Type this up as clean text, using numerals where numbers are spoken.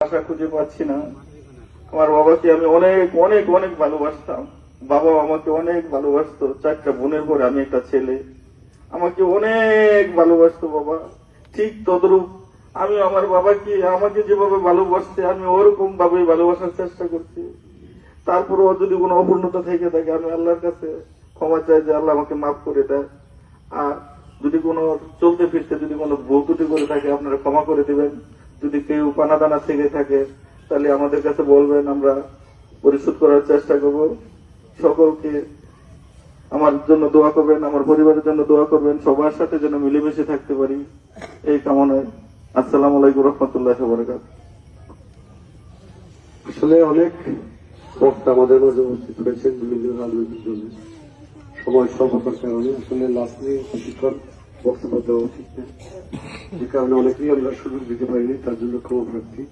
আশা খুঁজে পাচ্ছি না। আমার বাবাকে আমি অনেক অনেক অনেক ভালোবাসতাম, বাবা আমাকে অনেক ভালোবাসতো। 4টা বোনের পরে আমি একটা ছেলে, আমাকে অনেক ভালোবাসতো বাবা। ঠিক তদ্রূপ আমি আমার বাবাকে আমাকে যেভাবে ভালোবাসছে আমি ওরকম ভাবে ভালোবাসার চেষ্টা করছি। তারপরেও যদি কোনো অপূর্ণতা থেকে থাকে আমি আল্লাহর কাছে ক্ষমা চাই যে আল্লাহ আমাকে মাফ করে দেয়। আর যদি কোনো চলতে ফিরতে যদি কোনো ভুল ত্রুটি করে থাকে আপনারা ক্ষমা করে দিবেন। যদি কেউ পানা দানা থেকে থাকে তাহলে আমাদের কাছে বলবেন, আমরা পরিশোধ করার চেষ্টা করব। সকলকে আমার জন্য দোয়া করবেন, আমার পরিবারের জন্য দোয়া করবেন, সবার সাথে যেন মিলেমিশে থাকতে পারি এই কামনায়। আসসালামু আলাইকুম রহমতুল্লাহি ওয়া বারাকাতুহু। আসলে অনেক বক্তা আমাদের মাঝে উপস্থিত হয়েছেন বিভিন্ন রাজনৈতিক দলের, সময় স্বল্পতার কারণে আসলে লাস্ট নিয়ে প্রশিক্ষণ বক্তব্য দেওয়া উচিত, যে কারণে অনেকেই আমরা সুযোগ দিতে পারিনি, তার জন্য ক্ষমা প্রার্থী।